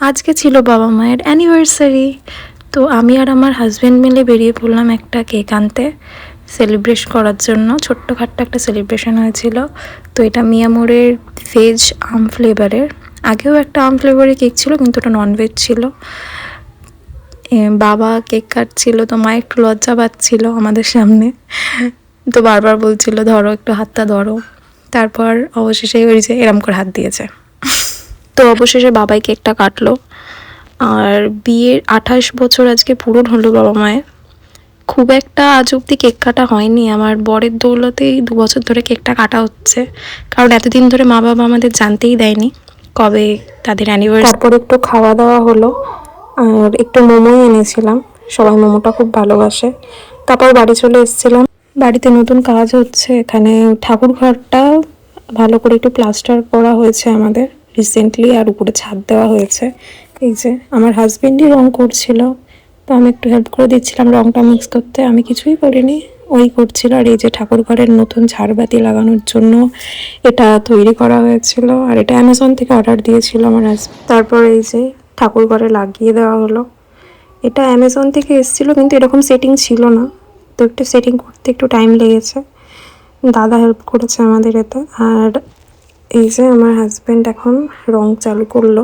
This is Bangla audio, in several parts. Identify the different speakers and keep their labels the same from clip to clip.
Speaker 1: আজকে ছিল বাবা মায়ের অ্যানিভার্সারি। তো আমি আর আমার হাজব্যান্ড মিলে বেরিয়ে পড়লাম একটা কেক আনতে সেলিব্রেট করার জন্য। ছোট্টখাট্টো একটা সেলিব্রেশন হয়েছিল। তো এটা মিয়ামোরের ভেজ আম ফ্লেভারের। আগেও একটা আম ফ্লেভারের কেক ছিল, কিন্তু ওটা ননভেজ ছিল। বাবা কেক কাটছিল, তো মা একটু লজ্জা পাচ্ছিল আমাদের সামনে, তো বারবার বলছিল ধরো একটু হাতটা ধরো। তারপর অবশেষে ওই যে এরম করে হাত দিয়েছে। তো অবশেষে বাবাই কেকটা কাটলো। আর বিয়ের 28 বছর আজকে পূরণ হলো বাবা মায়ের। খুব একটা আজ অব্দি কেক কাটা হয়নি, আমার বরের দৌলতেই 2 বছর ধরে কেকটা কাটা হচ্ছে। কারণ এতদিন ধরে মা বাবা আমাদের জানতেই দেয়নি কবে তাদের অ্যানিভার্সারি। তারপর একটু খাওয়া দাওয়া হলো, আর একটু মোমোই এনেছিলাম, সবাই মোমোটা খুব ভালোবাসে। তারপর বাড়ি চলে এসেছিলাম। বাড়িতে নতুন কাজ হচ্ছে, এখানে ঠাকুর ঘরটা ভালো করে একটু প্লাস্টার করা হয়েছে আমাদের রিসেন্টলি, আর উপরে ছাদ দেওয়া হয়েছে। এই যে আমার হাজবেন্ডই রং করছিল, তো আমি একটু হেল্প করে দিচ্ছিলাম রংটা মিক্স করতে। আমি কিছুই করিনি, ওই করছিল। আর এই যে ঠাকুর ঘরের নতুন ঝাড়বাতি লাগানোর জন্য এটা তৈরি করা হয়েছিল, আর এটা অ্যামাজন থেকে অর্ডার দিয়েছিল আমার হাজবেন্ড। তারপর এই যে ঠাকুর ঘরে লাগিয়ে দেওয়া হলো। এটা অ্যামাজন থেকে এসেছিলো, কিন্তু এরকম সেটিং ছিল না, তো একটু সেটিং করতে একটু টাইম লেগেছে। দাদা হেল্প করেছে আমাদের এতে। আর এই যে আমার হাজব্যান্ড এখন রং চালু করলো।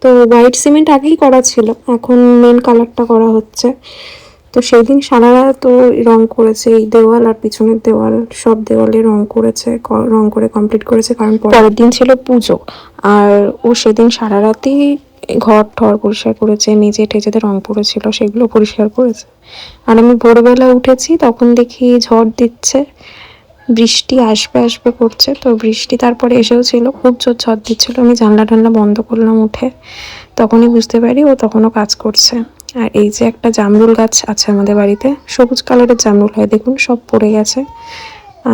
Speaker 1: তো হোয়াইট সিমেন্ট আগেই করা ছিল, এখন মেন কালারটা করা হচ্ছে। তো সেই দিন সারা রাত ও রং করেছে, এই দেওয়াল আর পিছনের দেওয়াল সব দেওয়ালে রং করেছে, রং করে কমপ্লিট করেছে। কারণ পরের দিন ছিল পুজো, আর ও সেদিন সারা রাতই ঘর ঠর পরিষ্কার করেছে, মেঝে টেজেতে রং পড়েছিল সেগুলো পরিষ্কার করেছে। আর আমি ভোরবেলা উঠেছি, তখন দেখি ঝড় দিচ্ছে, বৃষ্টি আসবে আসবে করছে। তো বৃষ্টি তারপরে এসেও ছিল, খুব জোর ঝড় দিচ্ছিল। আমি জানলা টানলা বন্ধ করলাম উঠে, তখনই বুঝতে পারি ও তখনও কাজ করছে। আর এই যে একটা জামরুল গাছ আছে আমাদের বাড়িতে, সবুজ কালারের জামরুল হয়, দেখুন সব পড়ে গেছে।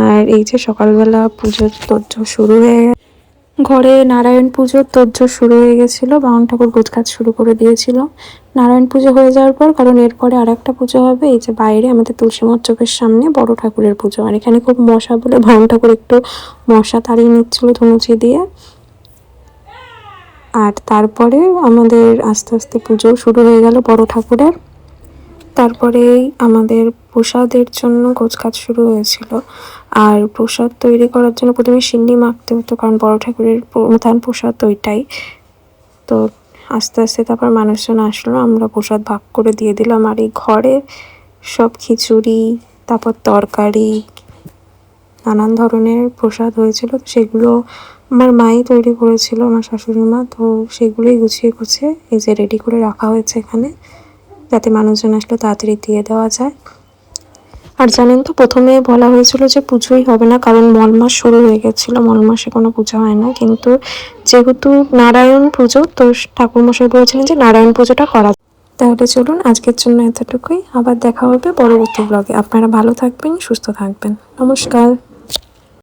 Speaker 1: আর এই যে সকালবেলা পুজোর তোড়জোড় শুরু হয়ে গেছে, ঘরে নারায়ণ পুজোর তোড়জোড় শুরু হয়ে গেছিলো। বামন ঠাকুর গোছগাছ শুরু করে দিয়েছিল নারায়ণ পুজো হয়ে যাওয়ার পর, কারণ এরপরে আর একটা পুজো হবে। এই যে বাইরে আমাদের তুলসী মণ্ডপের সামনে বড় ঠাকুরের পুজো, আর এখানে খুব মশা বলে বামন ঠাকুর একটু মশা তাড়িয়ে নিচ্ছিল ধুনুচি দিয়ে। আর তারপরে আমাদের আস্তে আস্তে পুজো শুরু হয়ে গেল বড় ঠাকুরের। তারপরে আমাদের প্রসাদের জন্য গোছগাছ শুরু হয়েছিল। আর প্রসাদ তৈরি করার জন্য প্রথমে সিন্নি মাখতে হতো, কারণ বড় ঠাকুরের প্রধান প্রসাদ ওইটাই। তো আস্তে আস্তে তারপর মানুষজন আসলো, আমরা প্রসাদ ভাগ করে দিয়ে দিলাম। আর এই ঘরে সব খিচুড়ি, তারপর তরকারি, নানান ধরনের প্রসাদ হয়েছিল। তো সেগুলো আমার মাই তৈরি করেছিল, আমার শাশুড়ি মা। তো সেগুলোই গুছিয়ে গুছিয়ে এই যে রেডি করে রাখা হয়েছে এখানে, যাতে মানুষজন আসলে তাড়াতাড়ি দিয়ে দেওয়া যায়। আর জানেন তো, প্রথমে বলা হয়েছিল যে পুজোই হবে না, কারণ মল মাস শুরু হয়ে গেছিলো, মল মাসে কোনো পুজো হয় না। কিন্তু যেহেতু নারায়ণ পুজো, তো ঠাকুরমশাই বলেছিলেন যে নারায়ণ পুজোটা করা। তাহলে চলুন আজকের জন্য এতটুকুই, আবার দেখা হবে পরবর্তী ব্লগে। আপনারা ভালো থাকবেন, সুস্থ থাকবেন, নমস্কার।